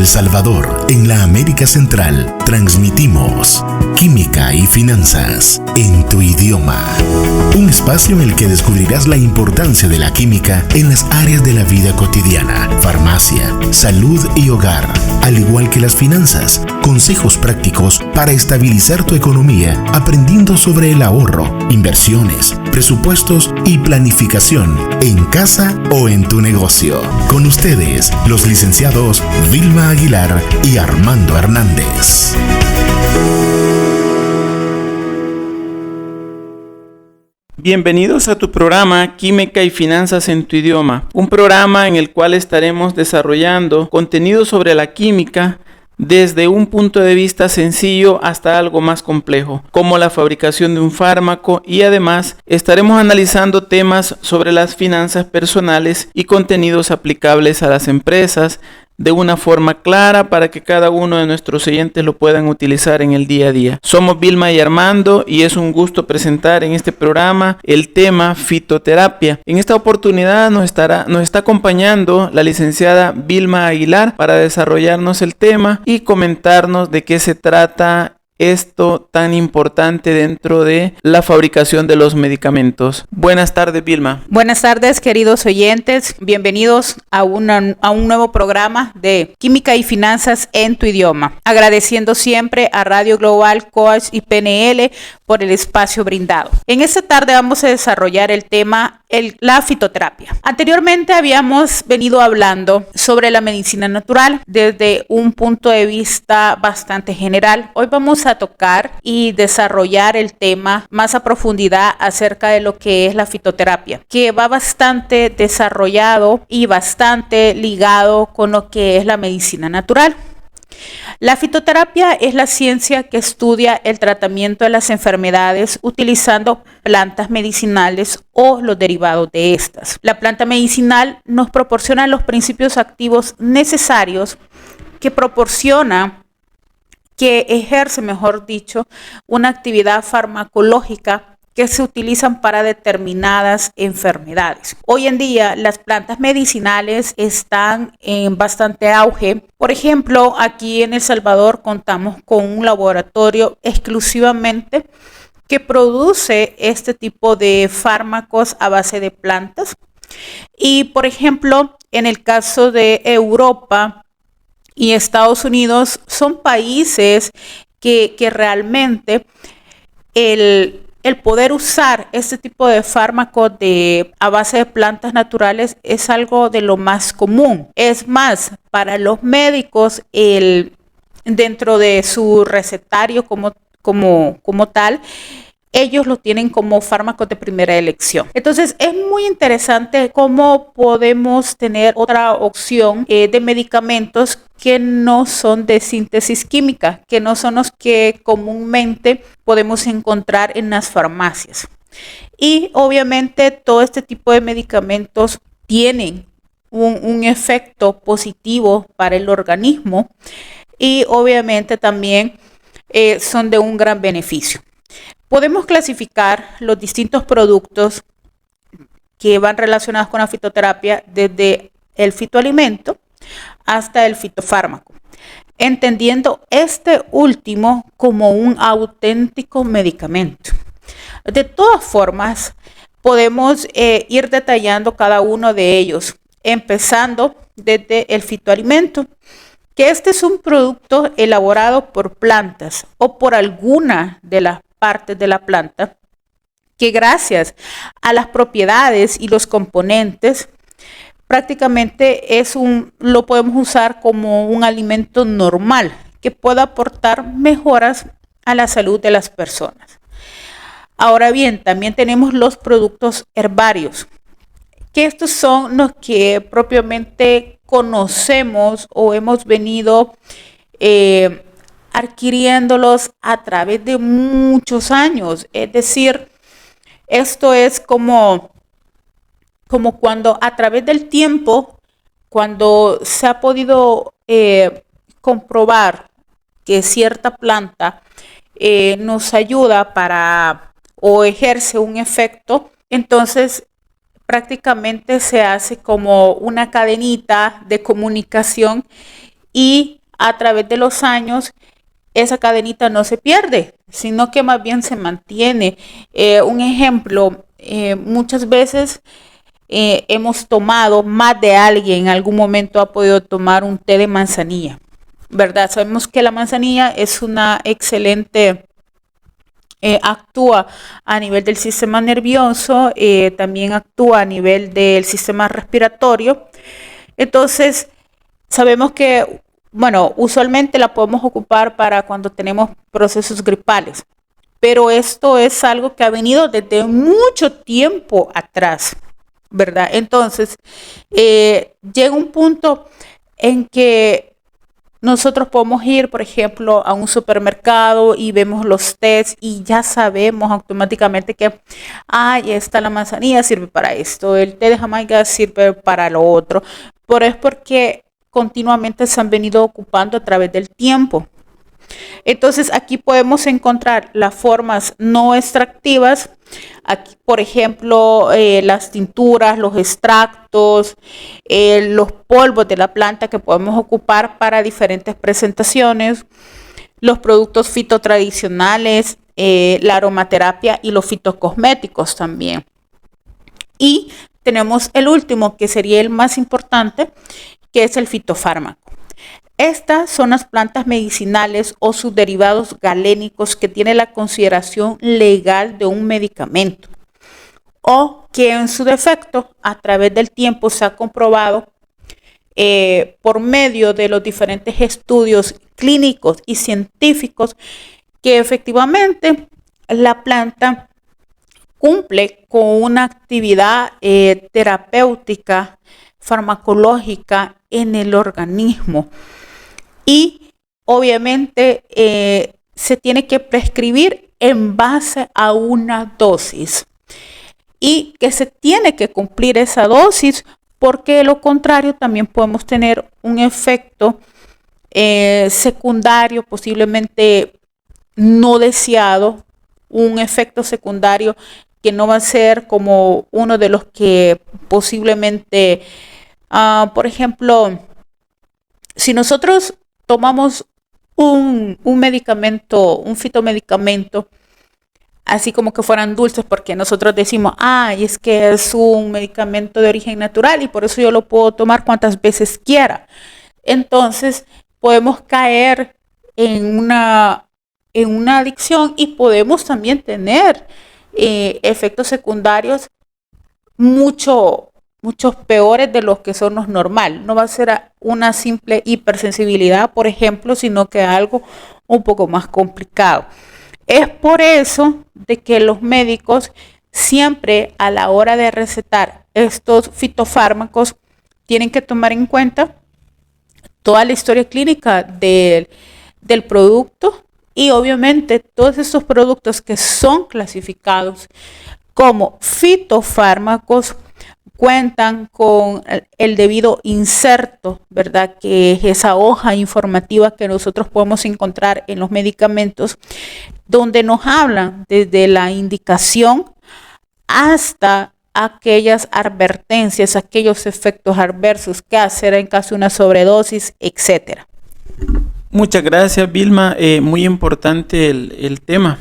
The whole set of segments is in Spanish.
El Salvador, en la América Central, transmitimos Química y Finanzas en tu idioma. Un espacio en el que descubrirás la importancia de la química en las áreas de la vida cotidiana, farmacia, salud y hogar, al igual que las finanzas. Consejos prácticos para estabilizar tu economía, aprendiendo sobre el ahorro, inversiones, presupuestos y planificación en casa o en tu negocio. Con ustedes, los licenciados Vilma Aguilar y Armando Hernández. Bienvenidos a tu programa Química y Finanzas en tu idioma, un programa en el cual estaremos desarrollando contenido sobre la química desde un punto de vista sencillo hasta algo más complejo, como la fabricación de un fármaco, y además estaremos analizando temas sobre las finanzas personales y contenidos aplicables a las empresas de una forma clara para que cada uno de nuestros oyentes lo puedan utilizar en el día a día. Somos Vilma y Armando y es un gusto presentar en este programa el tema fitoterapia. En esta oportunidad nos está acompañando la licenciada Vilma Aguilar para desarrollarnos el tema y comentarnos de qué se trata esto tan importante dentro de la fabricación de los medicamentos. Buenas tardes, Vilma. Buenas tardes, queridos oyentes. Bienvenidos a un nuevo programa de Química y Finanzas en tu idioma. Agradeciendo siempre a Radio Global, Coach y PNL por el espacio brindado. En esta tarde vamos a desarrollar el tema la fitoterapia. Anteriormente habíamos venido hablando sobre la medicina natural desde un punto de vista bastante general. Hoy vamos a tocar y desarrollar el tema más a profundidad acerca de lo que es la fitoterapia, que va bastante desarrollado y bastante ligado con lo que es la medicina natural. La fitoterapia es la ciencia que estudia el tratamiento de las enfermedades utilizando plantas medicinales o los derivados de estas. La planta medicinal nos proporciona los principios activos necesarios que ejerce, mejor dicho, una actividad farmacológica que se utilizan para determinadas enfermedades. Hoy en día las plantas medicinales están en bastante auge. Por ejemplo, aquí en El Salvador contamos con un laboratorio exclusivamente que produce este tipo de fármacos a base de plantas. Y por ejemplo, en el caso de Europa y Estados Unidos, son países que realmente el poder usar este tipo de fármacos a base de plantas naturales es algo de lo más común. Es más, para los médicos, dentro de su recetario como tal, ellos lo tienen como fármacos de primera elección. Entonces es muy interesante cómo podemos tener otra opción de medicamentos que no son de síntesis química, que no son los que comúnmente podemos encontrar en las farmacias. Y obviamente todo este tipo de medicamentos tienen un efecto positivo para el organismo y obviamente también son de un gran beneficio. Podemos clasificar los distintos productos que van relacionados con la fitoterapia desde el fitoalimento hasta el fitofármaco, entendiendo este último como un auténtico medicamento. De todas formas, podemos ir detallando cada uno de ellos, empezando desde el fitoalimento, que este es un producto elaborado por plantas o por alguna de las partes de la planta, que gracias a las propiedades y los componentes, prácticamente lo podemos usar como un alimento normal que pueda aportar mejoras a la salud de las personas. Ahora bien, también tenemos los productos herbarios, que estos son los que propiamente conocemos o hemos venido adquiriéndolos a través de muchos años. Es decir, esto es como cuando a través del tiempo, cuando se ha podido comprobar que cierta planta nos ayuda o ejerce un efecto, entonces prácticamente se hace como una cadenita de comunicación y a través de los años esa cadenita no se pierde, sino que más bien se mantiene. Un ejemplo, muchas veces hemos tomado, más de alguien en algún momento ha podido tomar un té de manzanilla, ¿verdad? Sabemos que la manzanilla es una excelente, actúa a nivel del sistema nervioso, también actúa a nivel del sistema respiratorio. Entonces, sabemos que, bueno, usualmente la podemos ocupar para cuando tenemos procesos gripales, pero esto es algo que ha venido desde mucho tiempo atrás, ¿verdad? Entonces, llega un punto en que nosotros podemos ir, por ejemplo, a un supermercado y vemos los tés y ya sabemos automáticamente que, esta la manzanilla sirve para esto, el té de Jamaica sirve para lo otro, pero es porque continuamente se han venido ocupando a través del tiempo. Entonces aquí podemos encontrar las formas no extractivas, aquí, por ejemplo, las tinturas, los extractos, los polvos de la planta que podemos ocupar para diferentes presentaciones, los productos fitotradicionales, la aromaterapia y los fitocosméticos también. Y tenemos el último, que sería el más importante, que es el fitofármaco. Estas son las plantas medicinales o sus derivados galénicos que tienen la consideración legal de un medicamento o que en su defecto a través del tiempo se ha comprobado por medio de los diferentes estudios clínicos y científicos que efectivamente la planta cumple con una actividad terapéutica, farmacológica en el organismo. Y obviamente se tiene que prescribir en base a una dosis y que se tiene que cumplir esa dosis, porque de lo contrario también podemos tener un efecto secundario posiblemente no deseado, un efecto secundario que no va a ser como uno de los que posiblemente, por ejemplo, si nosotros tomamos un medicamento, un fitomedicamento, así como que fueran dulces, porque nosotros decimos, es que es un medicamento de origen natural y por eso yo lo puedo tomar cuantas veces quiera. Entonces podemos caer en una adicción y podemos también tener efectos secundarios muchos peores de los que son los normal. No va a ser una simple hipersensibilidad, por ejemplo, sino que algo un poco más complicado. Es por eso de que los médicos siempre a la hora de recetar estos fitofármacos tienen que tomar en cuenta toda la historia clínica del producto y obviamente todos estos productos que son clasificados como fitofármacos cuentan con el debido inserto, ¿verdad? Que es esa hoja informativa que nosotros podemos encontrar en los medicamentos, donde nos hablan desde la indicación hasta aquellas advertencias, aquellos efectos adversos que hacer en caso de una sobredosis, etcétera. Muchas gracias, Vilma. Muy importante el tema.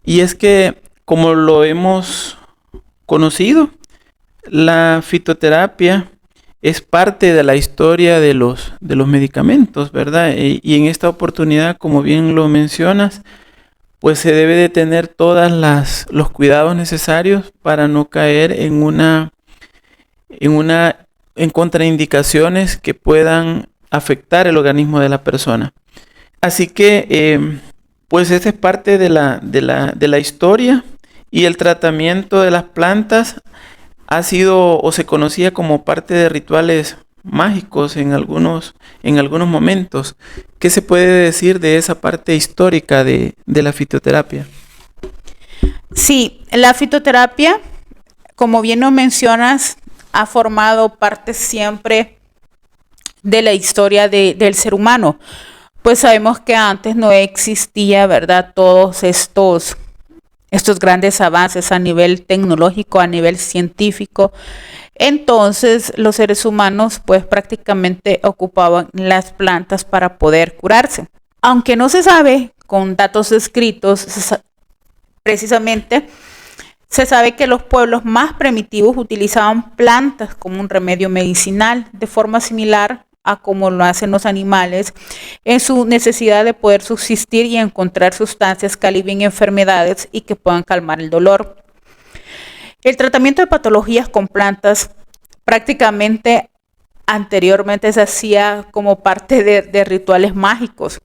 Y es que, como lo hemos conocido, la fitoterapia es parte de la historia de los medicamentos, ¿verdad? Y en esta oportunidad, como bien lo mencionas, pues se debe de tener los cuidados necesarios para no caer en contraindicaciones que puedan afectar el organismo de la persona. Así que, pues esta es parte de la historia, y el tratamiento de las plantas ha sido o se conocía como parte de rituales mágicos en algunos momentos. ¿Qué se puede decir de esa parte histórica de la fitoterapia? Sí, la fitoterapia, como bien lo mencionas, ha formado parte siempre de la historia del ser humano. Pues sabemos que antes no existía, ¿verdad? Todos estos estos grandes avances a nivel tecnológico, a nivel científico. Entonces los seres humanos pues prácticamente ocupaban las plantas para poder curarse. Aunque no se sabe con datos escritos precisamente, se sabe que los pueblos más primitivos utilizaban plantas como un remedio medicinal de forma similar a como lo hacen los animales en su necesidad de poder subsistir y encontrar sustancias que alivien enfermedades y que puedan calmar el dolor. El tratamiento de patologías con plantas prácticamente anteriormente se hacía como parte de rituales mágicos.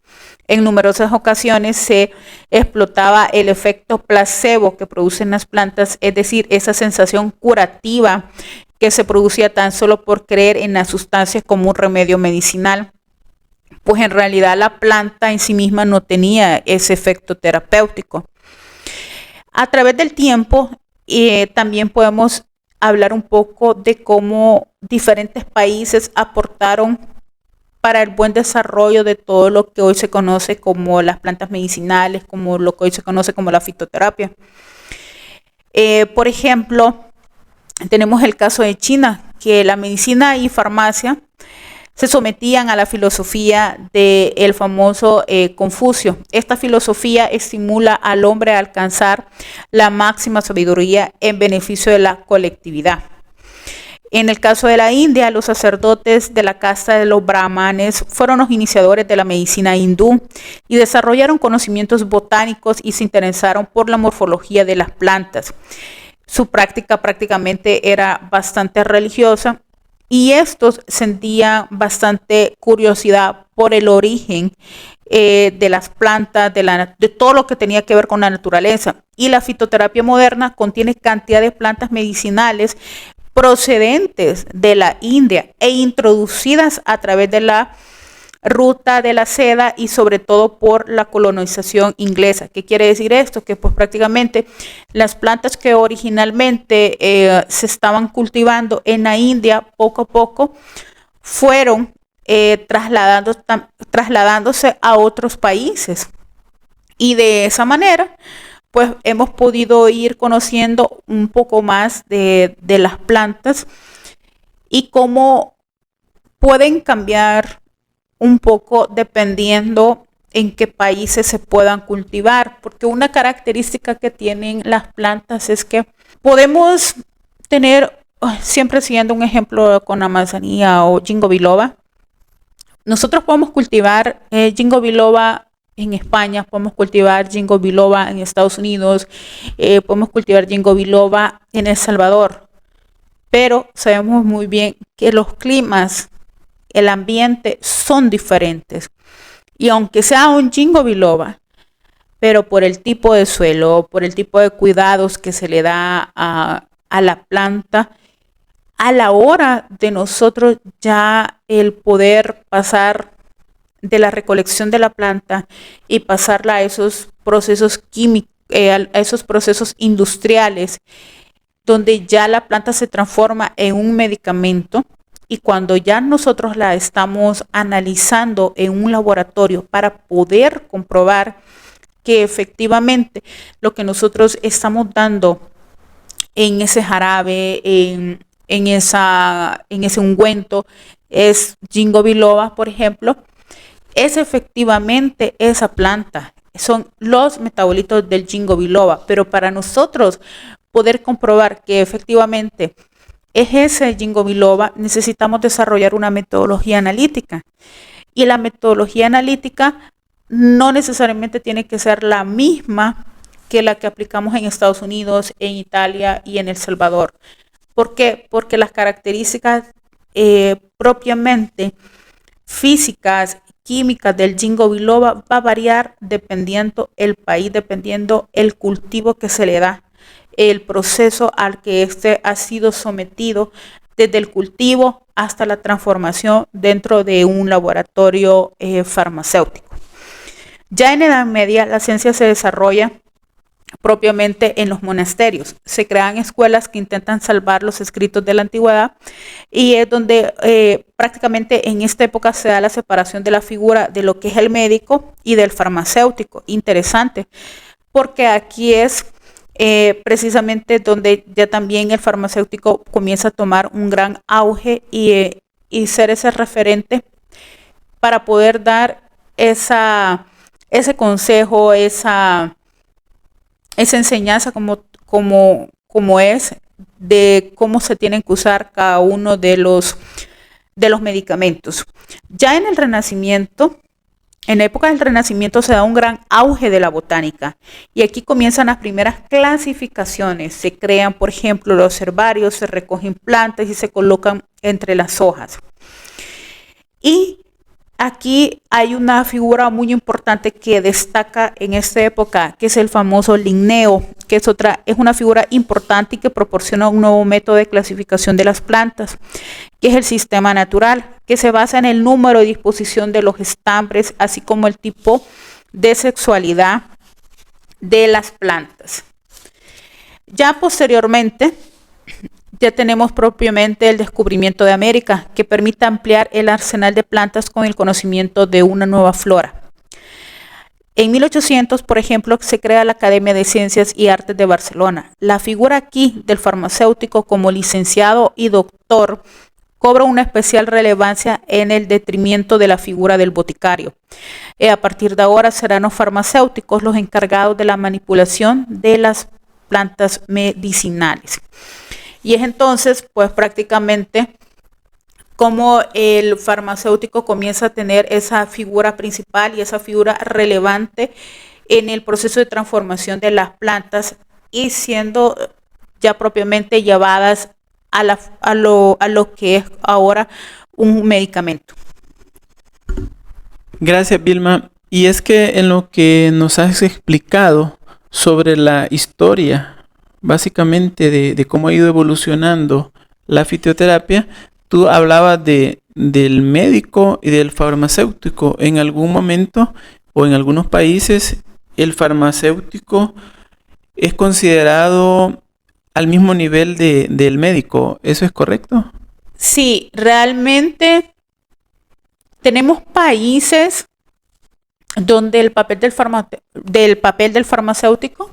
En numerosas ocasiones se explotaba el efecto placebo que producen las plantas, es decir, esa sensación curativa que se producía tan solo por creer en las sustancias como un remedio medicinal, pues en realidad la planta en sí misma no tenía ese efecto terapéutico. A través del tiempo también podemos hablar un poco de cómo diferentes países aportaron para el buen desarrollo de todo lo que hoy se conoce como las plantas medicinales, como lo que hoy se conoce como la fitoterapia. Por ejemplo, tenemos el caso de China, que la medicina y farmacia se sometían a la filosofía del famoso Confucio. Esta filosofía estimula al hombre a alcanzar la máxima sabiduría en beneficio de la colectividad. En el caso de la India, los sacerdotes de la casta de los brahmanes fueron los iniciadores de la medicina hindú y desarrollaron conocimientos botánicos y se interesaron por la morfología de las plantas. Su práctica prácticamente era bastante religiosa y estos sentían bastante curiosidad por el origen de las plantas, de todo lo que tenía que ver con la naturaleza. Y la fitoterapia moderna contiene cantidad de plantas medicinales procedentes de la India e introducidas a través de la ruta de la seda y sobre todo por la colonización inglesa. ¿Qué quiere decir esto? Que pues prácticamente las plantas que originalmente se estaban cultivando en la India poco a poco fueron trasladándose a otros países y de esa manera pues hemos podido ir conociendo un poco más de las plantas y cómo pueden cambiar un poco dependiendo en qué países se puedan cultivar, porque una característica que tienen las plantas es que podemos tener, siempre siguiendo un ejemplo con la manzanilla o ginkgo biloba, nosotros podemos cultivar ginkgo biloba en España, podemos cultivar ginkgo biloba en Estados Unidos, podemos cultivar ginkgo biloba en El Salvador, pero sabemos muy bien que los climas, el ambiente son diferentes. Y aunque sea un ginkgo biloba, pero por el tipo de suelo, por el tipo de cuidados que se le da a la planta, a la hora de nosotros ya el poder pasar de la recolección de la planta y pasarla a esos procesos químicos, a esos procesos industriales, donde ya la planta se transforma en un medicamento. Y cuando ya nosotros la estamos analizando en un laboratorio para poder comprobar que efectivamente lo que nosotros estamos dando en ese jarabe, en ese ungüento, es ginkgo biloba, por ejemplo, es efectivamente esa planta, son los metabolitos del ginkgo biloba, pero para nosotros poder comprobar que efectivamente es ese ginkgo biloba, necesitamos desarrollar una metodología analítica. Y la metodología analítica no necesariamente tiene que ser la misma que la que aplicamos en Estados Unidos, en Italia y en El Salvador. ¿Por qué? Porque las características propiamente físicas, químicas del ginkgo biloba va a variar dependiendo el país, dependiendo el cultivo que se le da, el proceso al que éste ha sido sometido desde el cultivo hasta la transformación dentro de un laboratorio farmacéutico. Ya en Edad Media la ciencia se desarrolla propiamente en los monasterios. Se crean escuelas que intentan salvar los escritos de la antigüedad y es donde prácticamente en esta época se da la separación de la figura de lo que es el médico y del farmacéutico. Interesante, porque aquí es precisamente donde ya también el farmacéutico comienza a tomar un gran auge y ser ese referente para poder dar ese consejo, esa enseñanza como es de cómo se tienen que usar cada uno de los medicamentos. Ya en el Renacimiento, en la época del Renacimiento se da un gran auge de la botánica y aquí comienzan las primeras clasificaciones. Se crean, por ejemplo, los herbarios, se recogen plantas y se colocan entre las hojas. Y aquí hay una figura muy importante que destaca en esta época, que es el famoso Linneo, que es una figura importante y que proporciona un nuevo método de clasificación de las plantas, que es el sistema natural, que se basa en el número y disposición de los estambres, así como el tipo de sexualidad de las plantas. Ya posteriormente, ya tenemos propiamente el descubrimiento de América, que permite ampliar el arsenal de plantas con el conocimiento de una nueva flora. En 1800, por ejemplo, se crea la Academia de Ciencias y Artes de Barcelona. La figura aquí del farmacéutico como licenciado y doctor cobra una especial relevancia en el detrimento de la figura del boticario. A partir de ahora serán los farmacéuticos los encargados de la manipulación de las plantas medicinales. Y es entonces, pues prácticamente, como el farmacéutico comienza a tener esa figura principal y esa figura relevante en el proceso de transformación de las plantas y siendo ya propiamente llevadas a lo que es ahora un medicamento. Gracias, Vilma. Y es que en lo que nos has explicado sobre la historia, básicamente de cómo ha ido evolucionando la fitoterapia, tú hablabas del médico y del farmacéutico. En algún momento o en algunos países el farmacéutico es considerado al mismo nivel del médico. ¿Eso es correcto? Sí, realmente tenemos países donde el papel del farmacéutico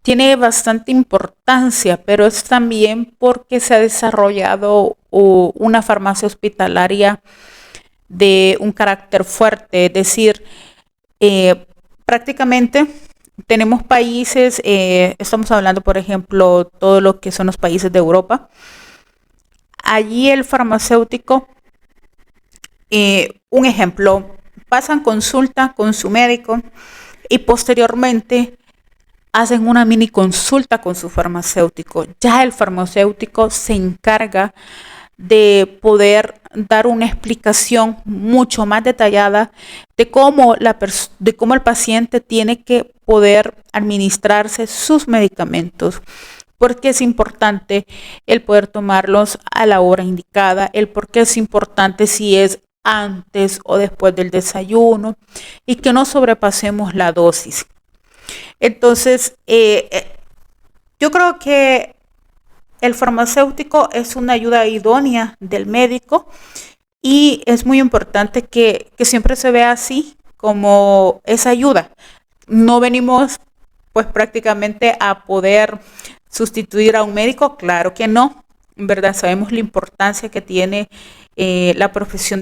tiene bastante importancia, pero es también porque se ha desarrollado una farmacia hospitalaria de un carácter fuerte. Es decir, prácticamente tenemos países, estamos hablando, por ejemplo, todo lo que son los países de Europa. Allí el farmacéutico, un ejemplo, pasan consulta con su médico y posteriormente hacen una mini consulta con su farmacéutico. Ya el farmacéutico se encarga de poder dar una explicación mucho más detallada de cómo el paciente tiene que poder administrarse sus medicamentos, porque es importante el poder tomarlos a la hora indicada, el por qué es importante si es antes o después del desayuno y que no sobrepasemos la dosis. Entonces, yo creo que el farmacéutico es una ayuda idónea del médico y es muy importante que siempre se vea así como esa ayuda. No venimos pues prácticamente a poder sustituir a un médico, claro que no, en verdad sabemos la importancia que tiene la profesión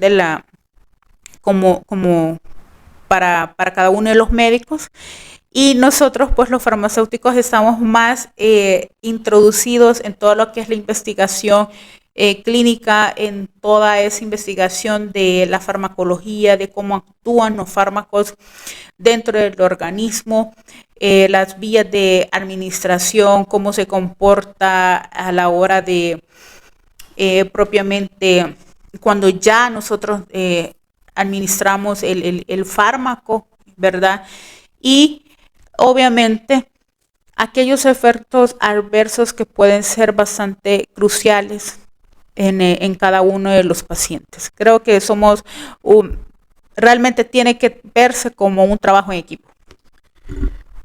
como para cada uno de los médicos. Y nosotros, pues los farmacéuticos, estamos más introducidos en todo lo que es la investigación clínica, en toda esa investigación de la farmacología, de cómo actúan los fármacos dentro del organismo, las vías de administración, cómo se comporta a la hora de propiamente cuando ya nosotros administramos el fármaco, ¿verdad? Y obviamente aquellos efectos adversos que pueden ser bastante cruciales en cada uno de los pacientes. Creo que realmente tiene que verse como un trabajo en equipo.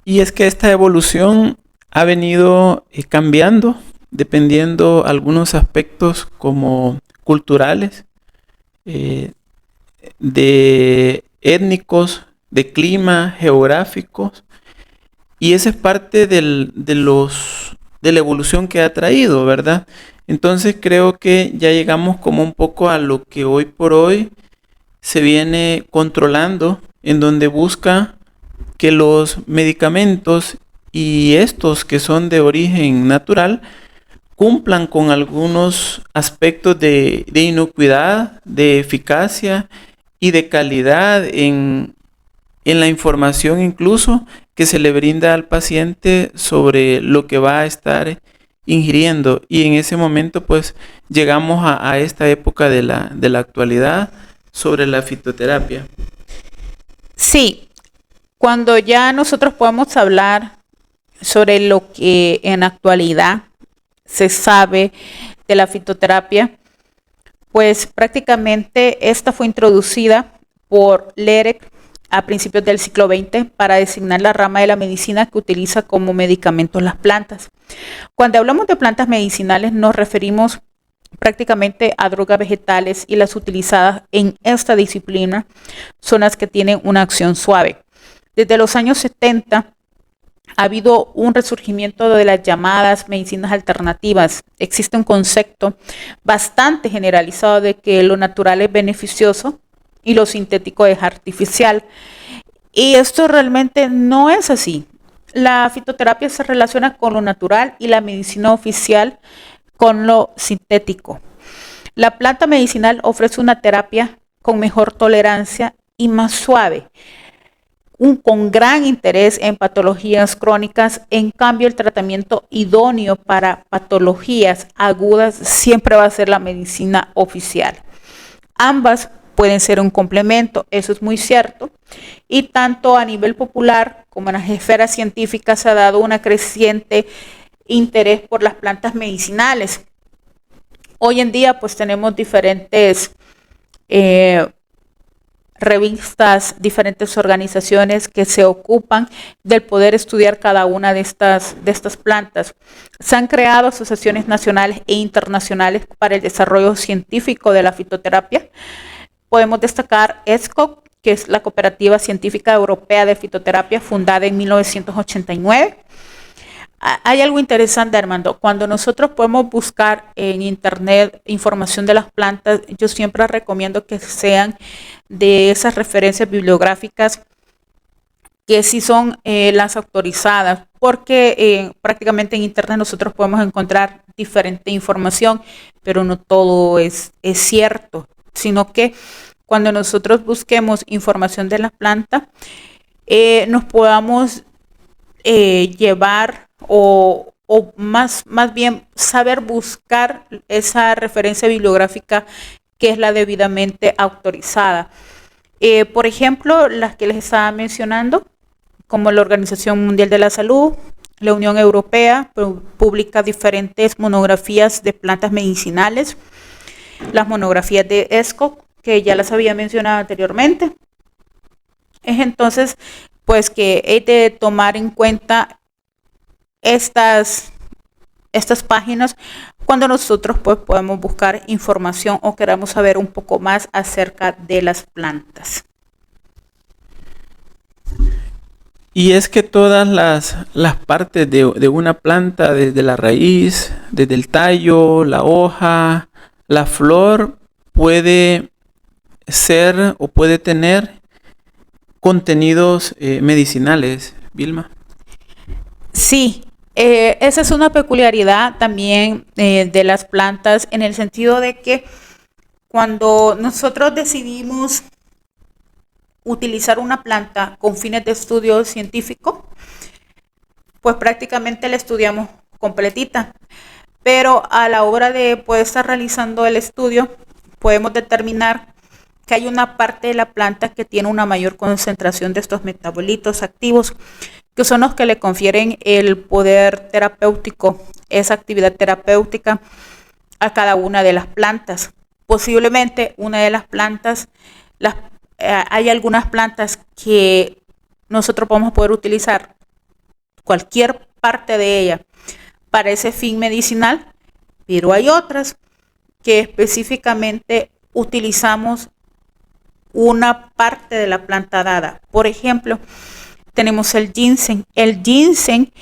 Y es que esta evolución ha venido cambiando dependiendo algunos aspectos como culturales, de étnicos, de clima, geográficos, Y esa es parte de la evolución que ha traído, ¿verdad? Entonces creo que ya llegamos como un poco a lo que hoy por hoy se viene controlando, en donde busca que los medicamentos y estos que son de origen natural cumplan con algunos aspectos de inocuidad, de eficacia y de calidad en la información incluso que se le brinda al paciente sobre lo que va a estar ingiriendo. Y en ese momento pues llegamos a esta época de la actualidad sobre la fitoterapia. Sí, cuando ya nosotros podemos hablar sobre lo que en la actualidad se sabe de la fitoterapia, pues prácticamente esta fue introducida por Lederer a principios del siglo XX para designar la rama de la medicina que utiliza como medicamentos las plantas. Cuando hablamos de plantas medicinales nos referimos prácticamente a drogas vegetales, y las utilizadas en esta disciplina son las que tienen una acción suave. Desde los años 70 ha habido un resurgimiento de las llamadas medicinas alternativas. Existe un concepto bastante generalizado de que lo natural es beneficioso y lo sintético es artificial. Y esto realmente no es así. La fitoterapia se relaciona con lo natural y la medicina oficial con lo sintético. La planta medicinal ofrece una terapia con mejor tolerancia y más suave, con gran interés en patologías crónicas. En cambio, el tratamiento idóneo para patologías agudas siempre va a ser la medicina oficial. Ambas pueden ser un complemento, eso es muy cierto, y tanto a nivel popular como en las esferas científicas se ha dado una creciente interés por las plantas medicinales. Hoy en día pues tenemos diferentes revistas, diferentes organizaciones que se ocupan del poder estudiar cada una de estas plantas. Se han creado asociaciones nacionales e internacionales para el desarrollo científico de la fitoterapia. Podemos destacar ESCOC, que es la Cooperativa Científica Europea de Fitoterapia, fundada en 1989. Hay algo interesante, Armando. Cuando nosotros podemos buscar en internet información de las plantas, yo siempre recomiendo que sean de esas referencias bibliográficas que sí son las autorizadas, porque prácticamente en internet nosotros podemos encontrar diferente información, pero no todo es cierto, sino que cuando nosotros busquemos información de la planta, nos podamos llevar o más bien saber buscar esa referencia bibliográfica que es la debidamente autorizada. Por ejemplo, las que les estaba mencionando, como la Organización Mundial de la Salud, la Unión Europea publica diferentes monografías de plantas medicinales, las monografías de ESCOC, que ya las había mencionado anteriormente. Es entonces pues que hay de tomar en cuenta estas páginas cuando nosotros pues podemos buscar información o queramos saber un poco más acerca de las plantas. Y es que todas las partes de una planta, desde la raíz, desde el tallo, la hoja, la flor, puede ser o puede tener contenidos medicinales, Vilma. Sí, esa es una peculiaridad también de las plantas, en el sentido de que cuando nosotros decidimos utilizar una planta con fines de estudio científico, pues prácticamente la estudiamos completita. Pero a la hora de poder estar realizando el estudio, podemos determinar que hay una parte de la planta que tiene una mayor concentración de estos metabolitos activos, que son los que le confieren el poder terapéutico, esa actividad terapéutica a cada una de las plantas. Posiblemente una de las plantas, hay algunas plantas que nosotros vamos a poder utilizar cualquier parte de ella para ese fin medicinal, pero hay otras que específicamente utilizamos una parte de la planta dada. Por ejemplo, tenemos el ginseng. El ginseng,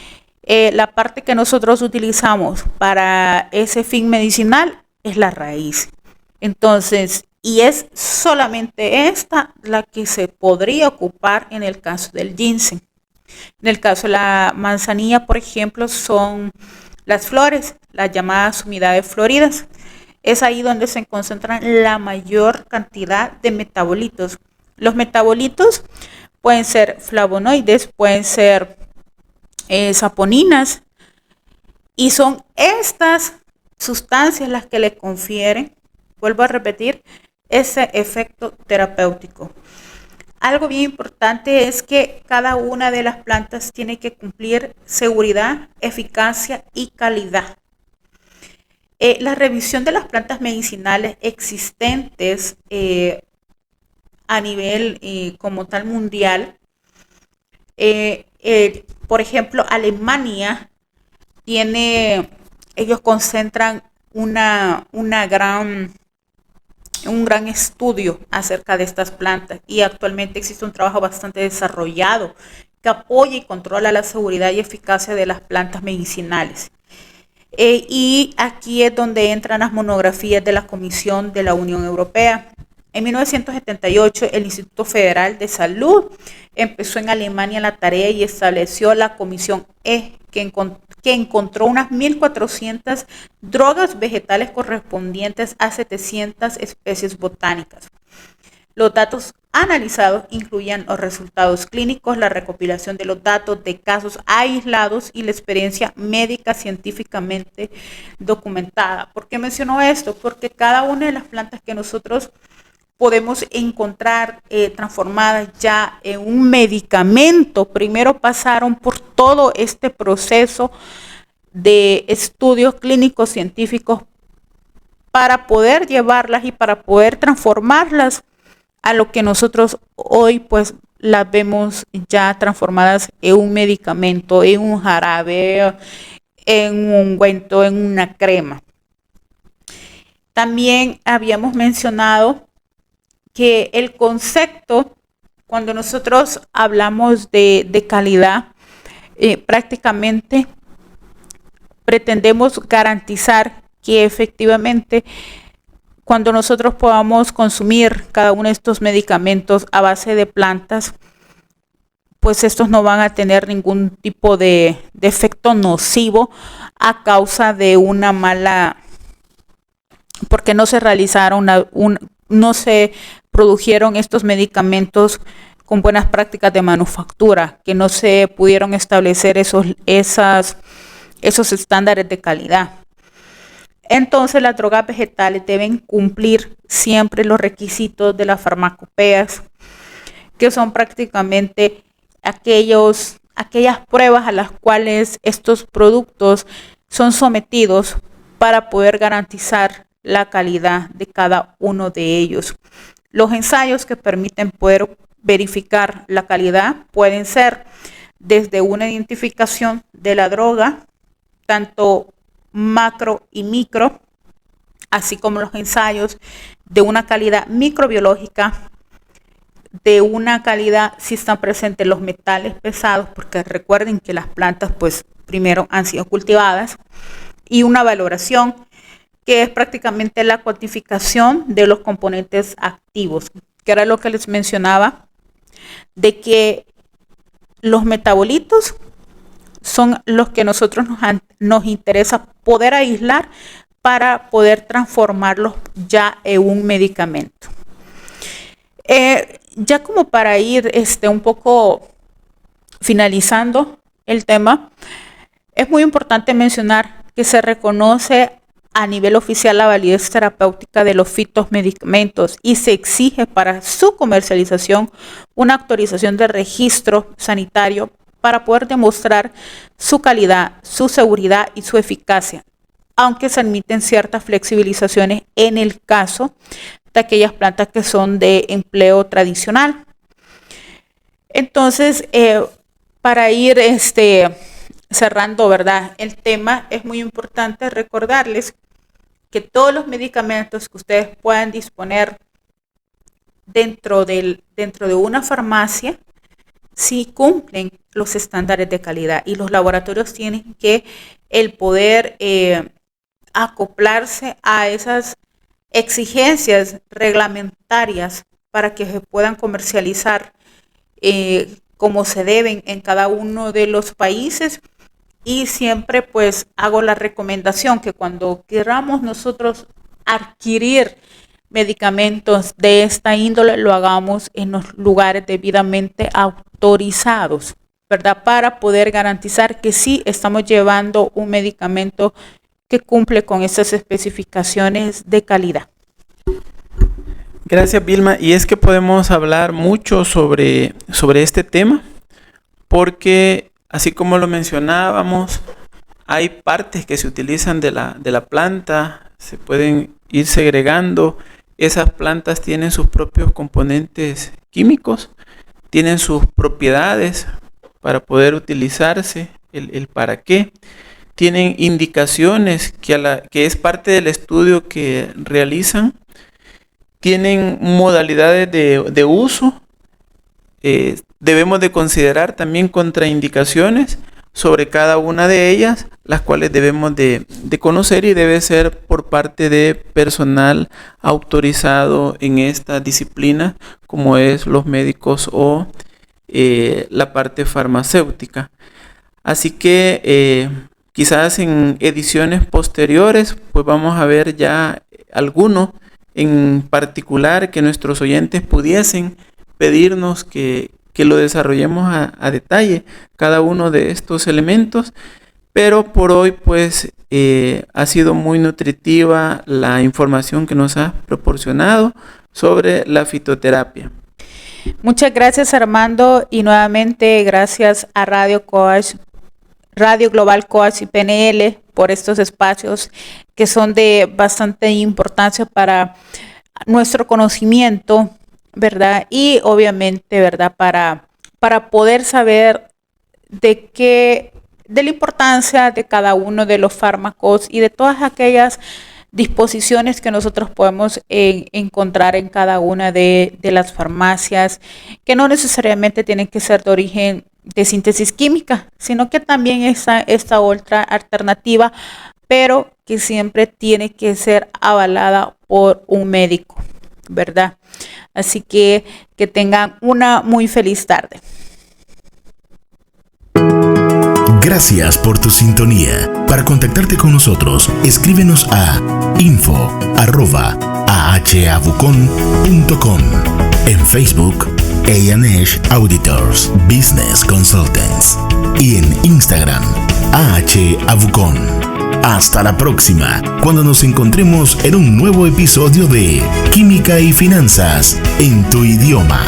la parte que nosotros utilizamos para ese fin medicinal es la raíz. Entonces, y es solamente esta la que se podría ocupar en el caso del ginseng. En el caso de la manzanilla, por ejemplo, son las flores, las llamadas humedades floridas. Es ahí donde se concentran la mayor cantidad de metabolitos. Los metabolitos pueden ser flavonoides, pueden ser saponinas, y son estas sustancias las que le confieren, vuelvo a repetir, ese efecto terapéutico. Algo bien importante es que cada una de las plantas tiene que cumplir seguridad, eficacia y calidad. La revisión de las plantas medicinales existentes a nivel como tal mundial, por ejemplo, Alemania ellos concentran un gran estudio acerca de estas plantas, y actualmente existe un trabajo bastante desarrollado que apoya y controla la seguridad y eficacia de las plantas medicinales. Y aquí es donde entran las monografías de la Comisión de la Unión Europea. En 1978, el Instituto Federal de Salud empezó en Alemania la tarea y estableció la Comisión E, que encontró unas 1.400 drogas vegetales correspondientes a 700 especies botánicas. Los datos analizados incluían los resultados clínicos, la recopilación de los datos de casos aislados y la experiencia médica científicamente documentada. ¿Por qué menciono esto? Porque cada una de las plantas que nosotros podemos encontrar transformadas ya en un medicamento, primero pasaron por todo este proceso de estudios clínicos científicos para poder llevarlas y para poder transformarlas a lo que nosotros hoy pues las vemos ya transformadas en un medicamento, en un jarabe, en un ungüento, en una crema. También habíamos mencionado que el concepto, cuando nosotros hablamos de calidad, prácticamente pretendemos garantizar que efectivamente cuando nosotros podamos consumir cada uno de estos medicamentos a base de plantas, pues estos no van a tener ningún tipo de efecto nocivo a causa de una mala, porque no se realizaron, no se produjeron estos medicamentos con buenas prácticas de manufactura, que no se pudieron establecer esos estándares de calidad. Entonces, las drogas vegetales deben cumplir siempre los requisitos de las farmacopeas, que son prácticamente aquellas pruebas a las cuales estos productos son sometidos para poder garantizar la calidad de cada uno de ellos. Los ensayos que permiten poder verificar la calidad pueden ser desde una identificación de la droga, tanto macro y micro, así como los ensayos de una calidad microbiológica, de una calidad si están presentes los metales pesados, porque recuerden que las plantas pues primero han sido cultivadas, y una valoración que es prácticamente la cuantificación de los componentes activos, que era lo que les mencionaba, de que los metabolitos son los que nosotros nos interesa poder aislar para poder transformarlos ya en un medicamento. Ya como para ir un poco finalizando el tema, es muy importante mencionar que se reconoce a nivel oficial la validez terapéutica de los fitomedicamentos y se exige para su comercialización una autorización de registro sanitario para poder demostrar su calidad, su seguridad y su eficacia, aunque se admiten ciertas flexibilizaciones en el caso de aquellas plantas que son de empleo tradicional. Entonces, para ir cerrando, ¿verdad?, el tema, es muy importante recordarles que todos los medicamentos que ustedes puedan disponer dentro de una farmacia sí cumplen los estándares de calidad, y los laboratorios tienen que el poder acoplarse a esas exigencias reglamentarias para que se puedan comercializar como se deben en cada uno de los países. Y siempre pues hago la recomendación que cuando queramos nosotros adquirir medicamentos de esta índole, lo hagamos en los lugares debidamente autorizados, ¿verdad? Para poder garantizar que sí estamos llevando un medicamento que cumple con esas especificaciones de calidad. Gracias, Vilma. Y es que podemos hablar mucho sobre este tema, porque así como lo mencionábamos, hay partes que se utilizan de la planta, se pueden ir segregando. Esas plantas tienen sus propios componentes químicos, tienen sus propiedades para poder utilizarse, el para qué. Tienen indicaciones que es parte del estudio que realizan. Tienen modalidades de uso. Debemos de considerar también contraindicaciones sobre cada una de ellas, las cuales debemos de conocer, y debe ser por parte de personal autorizado en esta disciplina, como es los médicos o la parte farmacéutica. Así que quizás en ediciones posteriores pues vamos a ver ya alguno en particular que nuestros oyentes pudiesen pedirnos que lo desarrollemos a detalle cada uno de estos elementos, pero por hoy pues ha sido muy nutritiva la información que nos has proporcionado sobre la fitoterapia. Muchas gracias, Armando, y nuevamente gracias a Radio Global Coach y PNL por estos espacios que son de bastante importancia para nuestro conocimiento, ¿verdad? Y obviamente, ¿verdad? Para poder saber de la importancia de cada uno de los fármacos y de todas aquellas disposiciones que nosotros podemos encontrar en cada una de las farmacias, que no necesariamente tienen que ser de origen de síntesis química, sino que también esta otra alternativa, pero que siempre tiene que ser avalada por un médico, ¿verdad? Así que tengan una muy feliz tarde. Gracias por tu sintonía. Para contactarte con nosotros, escríbenos a info@ahavucon.com, en Facebook, A&H Auditors Business Consultants, y en Instagram, AHAvucon. Hasta la próxima, cuando nos encontremos en un nuevo episodio de Química y Finanzas en tu idioma.